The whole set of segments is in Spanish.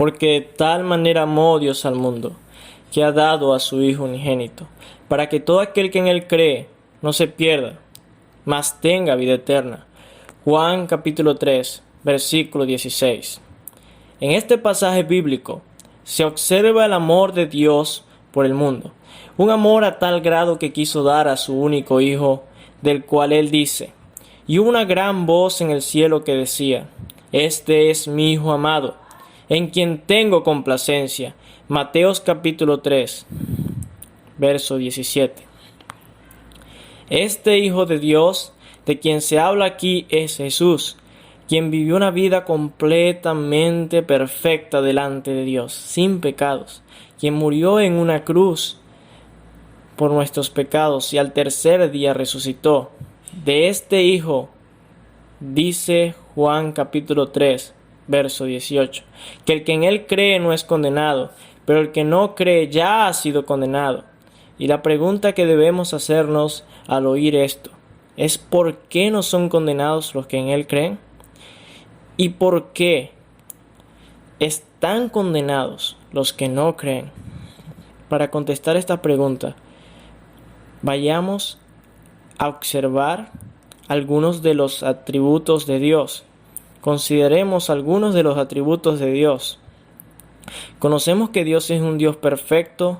Porque de tal manera amó Dios al mundo, que ha dado a su Hijo unigénito, para que todo aquel que en él cree no se pierda, mas tenga vida eterna. Juan capítulo 3, versículo 16. En este pasaje bíblico se observa el amor de Dios por el mundo, un amor a tal grado que quiso dar a su único Hijo, del cual Él dice: y hubo una gran voz en el cielo que decía: Este es mi Hijo amado, en quien tengo complacencia. Mateos capítulo 3, verso 17. Este Hijo de Dios, de quien se habla aquí, es Jesús, quien vivió una vida completamente perfecta delante de Dios, sin pecados, quien murió en una cruz por nuestros pecados y al tercer día resucitó. De este Hijo dice Juan capítulo 3, verso 18, que el que en él cree no es condenado, pero el que no cree ya ha sido condenado. Y la pregunta que debemos hacernos al oír esto es: ¿por qué no son condenados los que en él creen? ¿Y por qué están condenados los que no creen? Para contestar esta pregunta, vayamos a observar algunos de los atributos de Dios. Consideremos algunos de los atributos de Dios. Conocemos que Dios es un Dios perfecto,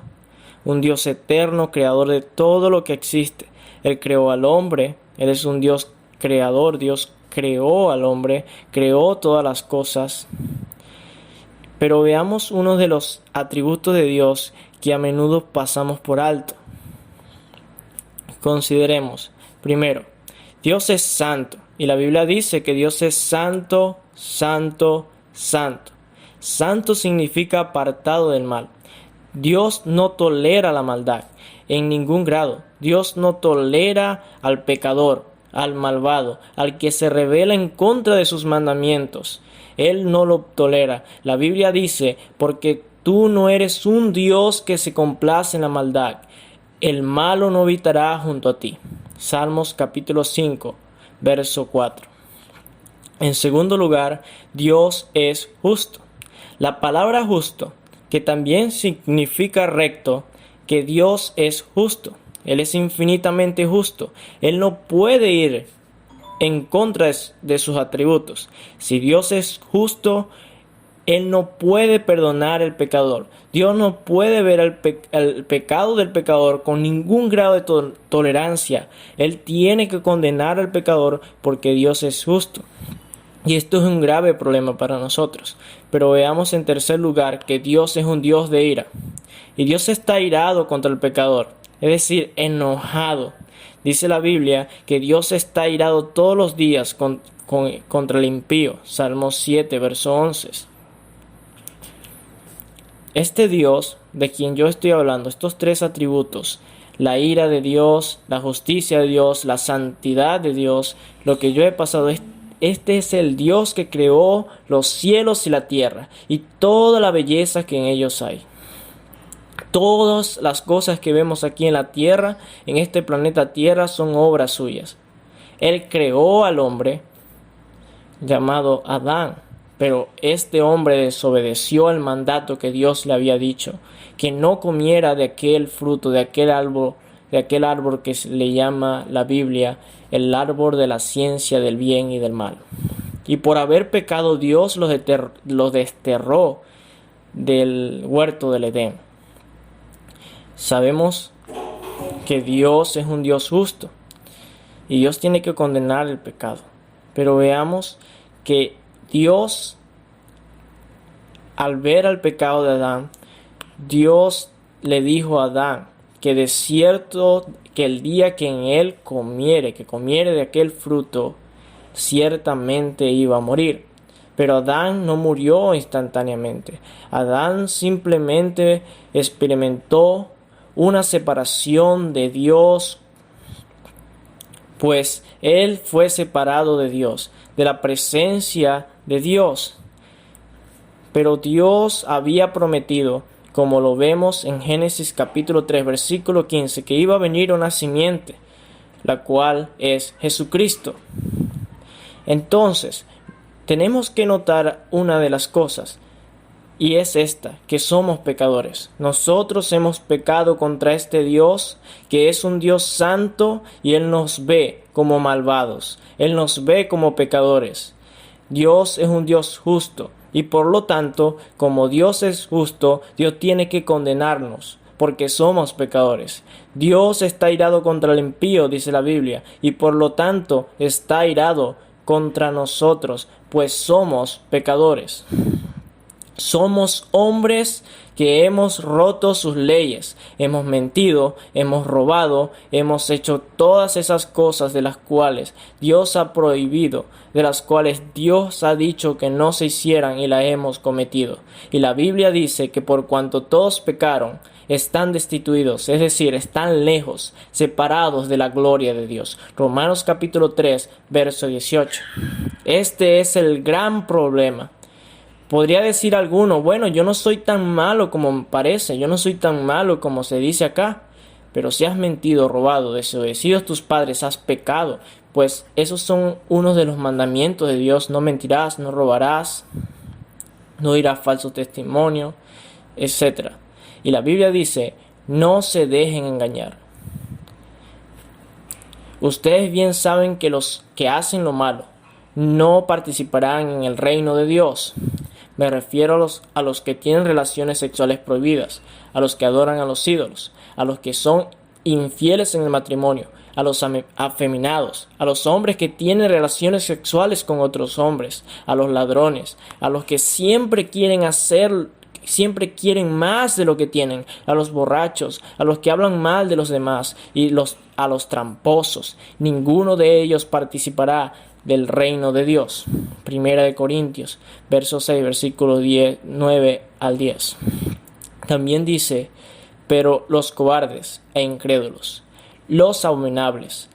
un Dios eterno, creador de todo lo que existe. Él creó al hombre, Él es un Dios creador, Dios creó al hombre, creó todas las cosas. Pero veamos uno de los atributos de Dios que a menudo pasamos por alto. Consideremos, primero, Dios es santo, y la Biblia dice que Dios es santo, santo, santo. Santo significa apartado del mal. Dios no tolera la maldad en ningún grado. Dios no tolera al pecador, al malvado, al que se rebela en contra de sus mandamientos. Él no lo tolera. La Biblia dice: porque tú no eres un Dios que se complace en la maldad. El malo no habitará junto a ti. Salmos capítulo 5, verso 4. En segundo lugar, Dios es justo. La palabra justo, que también significa recto, que Dios es justo. Él es infinitamente justo. Él no puede ir en contra de sus atributos. Si Dios es justo, Él no puede perdonar al pecador. Dios no puede ver el pecado del pecador con ningún grado de tolerancia. Él tiene que condenar al pecador porque Dios es justo. Y esto es un grave problema para nosotros. Pero veamos en tercer lugar que Dios es un Dios de ira. Y Dios está irado contra el pecador, es decir, enojado. Dice la Biblia que Dios está irado todos los días contra el impío. Salmo 7, verso 11. Este Dios de quien yo estoy hablando, estos tres atributos, la ira de Dios, la justicia de Dios, la santidad de Dios, lo que yo he pasado es: este es el Dios que creó los cielos y la tierra y toda la belleza que en ellos hay. Todas las cosas que vemos aquí en la tierra, en este planeta Tierra, son obras suyas. Él creó al hombre llamado Adán, pero este hombre desobedeció el mandato que Dios le había dicho, que no comiera de aquel fruto, de aquel árbol que le llama la Biblia el árbol de la ciencia del bien y del mal. Y por haber pecado, Dios los desterró del huerto del Edén. Sabemos que Dios es un Dios justo y Dios tiene que condenar el pecado. Pero veamos que Dios, al ver el pecado de Adán, Dios le dijo a Adán que de cierto que el día que en él comiere de aquel fruto, ciertamente iba a morir. Pero Adán no murió instantáneamente. Adán simplemente experimentó una separación de Dios, pues él fue separado de Dios, de la presencia de Dios. Pero Dios había prometido, como lo vemos en Génesis capítulo 3, versículo 15, que iba a venir una simiente, la cual es Jesucristo. Entonces, tenemos que notar una de las cosas, y es esta, que somos pecadores. Nosotros hemos pecado contra este Dios, que es un Dios santo, y Él nos ve como malvados. Él nos ve como pecadores. Dios es un Dios justo, y por lo tanto, como Dios es justo, Dios tiene que condenarnos, porque somos pecadores. Dios está airado contra el impío, dice la Biblia, y por lo tanto está airado contra nosotros, pues somos pecadores. Somos hombres que hemos roto sus leyes, hemos mentido, hemos robado, hemos hecho todas esas cosas de las cuales Dios ha prohibido, de las cuales Dios ha dicho que no se hicieran y las hemos cometido. Y la Biblia dice que por cuanto todos pecaron, están destituidos, es decir, están lejos, separados de la gloria de Dios. Romanos capítulo 3, verso 18. Este es el gran problema. Podría decir alguno, bueno, yo no soy tan malo como parece, yo no soy tan malo como se dice acá, pero si has mentido, robado, desobedecido a tus padres, has pecado, pues esos son unos de los mandamientos de Dios: no mentirás, no robarás, no dirás falso testimonio, etc. Y la Biblia dice, no se dejen engañar. Ustedes bien saben que los que hacen lo malo no participarán en el reino de Dios. Me refiero a los que tienen relaciones sexuales prohibidas, a los que adoran a los ídolos, a los que son infieles en el matrimonio, a los afeminados, a los hombres que tienen relaciones sexuales con otros hombres, a los ladrones, a los que siempre quieren más de lo que tienen, a los borrachos, a los que hablan mal de los demás y a los tramposos. Ninguno de ellos participará del reino de Dios. Primera de Corintios, verso 6, versículo 9 al 10. También dice, pero los cobardes e incrédulos, los abominables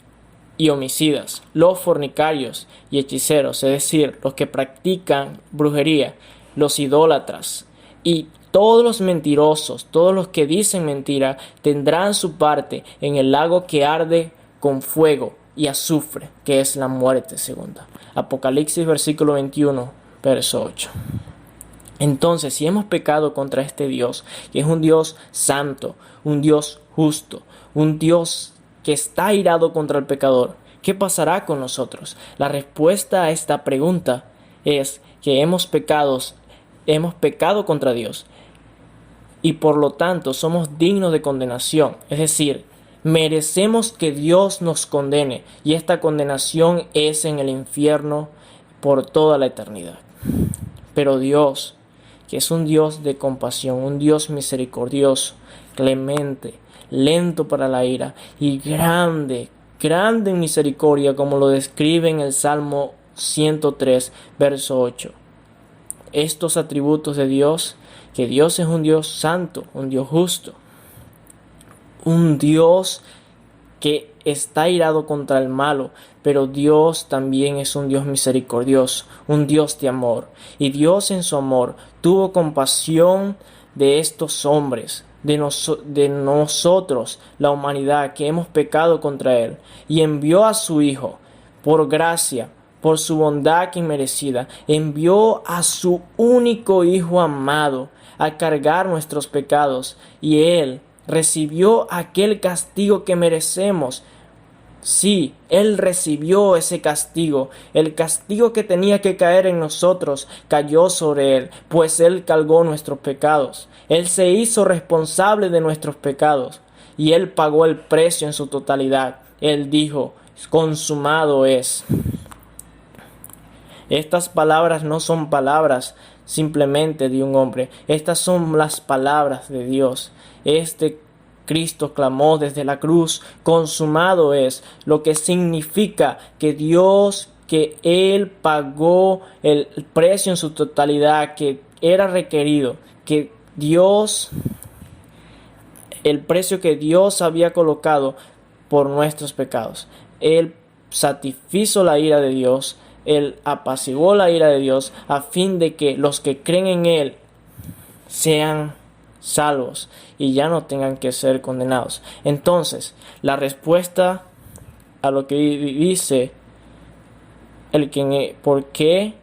y homicidas, los fornicarios y hechiceros, es decir, los que practican brujería, los idólatras y todos los mentirosos, todos los que dicen mentira, tendrán su parte en el lago que arde con fuego y azufre, que es la muerte segunda. Apocalipsis versículo 21, verso 8. Entonces, si hemos pecado contra este Dios, que es un Dios santo, un Dios justo, un Dios que está airado contra el pecador, ¿qué pasará con nosotros? La respuesta a esta pregunta es que hemos pecado contra Dios y por lo tanto somos dignos de condenación, es decir, merecemos que Dios nos condene, y esta condenación es en el infierno por toda la eternidad. Pero Dios, que es un Dios de compasión, un Dios misericordioso, clemente, lento para la ira y grande en misericordia, como lo describe en el Salmo 103, verso 8. Estos atributos de Dios, que Dios es un Dios santo, un Dios justo, un Dios que está airado contra el malo, pero Dios también es un Dios misericordioso, un Dios de amor. Y Dios en su amor tuvo compasión de estos hombres, de nosotros, la humanidad que hemos pecado contra Él, y envió a su Hijo por gracia, por su bondad inmerecida, envió a su único Hijo amado a cargar nuestros pecados, y Él recibió aquel castigo que merecemos. Sí, Él recibió ese castigo. El castigo que tenía que caer en nosotros cayó sobre Él, pues Él cargó nuestros pecados. Él se hizo responsable de nuestros pecados y Él pagó el precio en su totalidad. Él dijo, consumado es. Estas palabras no son palabras simplemente de un hombre. Estas son las palabras de Dios. Cristo clamó desde la cruz, consumado es, lo que significa que Él pagó el precio en su totalidad que era requerido, el precio que Dios había colocado por nuestros pecados. Él satisfizo la ira de Dios, Él apaciguó la ira de Dios a fin de que los que creen en Él sean salvos y ya no tengan que ser condenados. Entonces, la respuesta a lo que dice por qué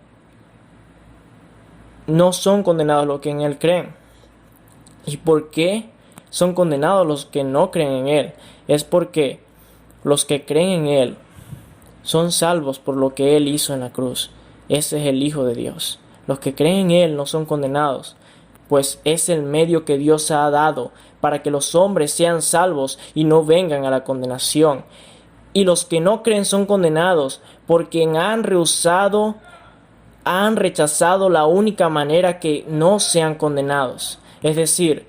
no son condenados los que en Él creen. ¿Y por qué son condenados los que no creen en Él? Es porque los que creen en Él son salvos por lo que Él hizo en la cruz. Ese es el Hijo de Dios. Los que creen en Él no son condenados, pues es el medio que Dios ha dado para que los hombres sean salvos y no vengan a la condenación. Y los que no creen son condenados porque han rechazado la única manera que no sean condenados. Es decir,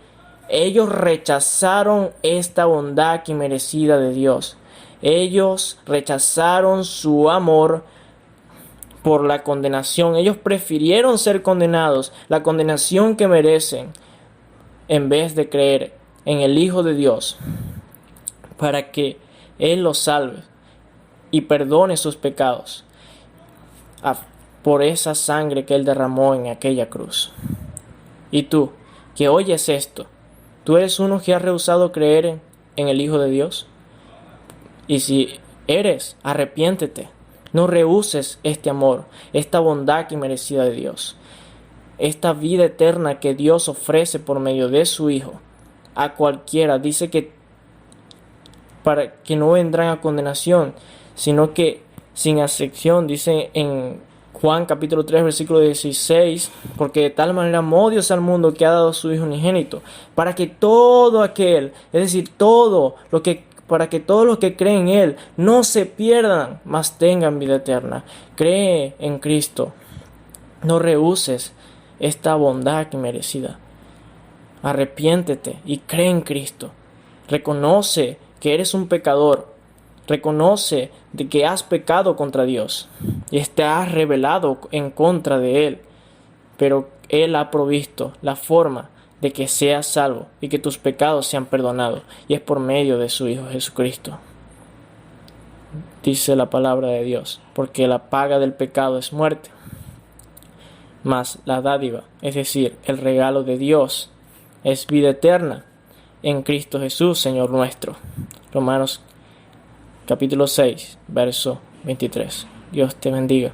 ellos rechazaron esta bondad inmerecida de Dios. Ellos rechazaron su amor por la condenación. Ellos prefirieron ser condenados, la condenación que merecen, en vez de creer en el Hijo de Dios, para que Él los salve y perdone sus pecados por esa sangre que Él derramó en aquella cruz. Y tú, que oyes esto, ¿tú eres uno que ha rehusado creer en el Hijo de Dios? Y si eres, arrepiéntete. No rehuses este amor, esta bondad inmerecida de Dios, esta vida eterna que Dios ofrece por medio de su Hijo a cualquiera. Dice que para que no vendrán a condenación, sino que sin excepción. Dice en Juan capítulo 3 versículo 16, porque de tal manera amó Dios al mundo que ha dado a su Hijo unigénito, para que todo aquel, es decir, para que todos los que creen en Él no se pierdan, mas tengan vida eterna. Cree en Cristo. No rehuses esta bondad inmerecida. Arrepiéntete y cree en Cristo. Reconoce que eres un pecador. Reconoce de que has pecado contra Dios y te has rebelado en contra de Él. Pero Él ha provisto la forma de que seas salvo y que tus pecados sean perdonados, y es por medio de su Hijo Jesucristo. Dice la palabra de Dios, porque la paga del pecado es muerte, mas la dádiva, es decir, el regalo de Dios, es vida eterna en Cristo Jesús, Señor nuestro. Romanos capítulo 6, verso 23. Dios te bendiga.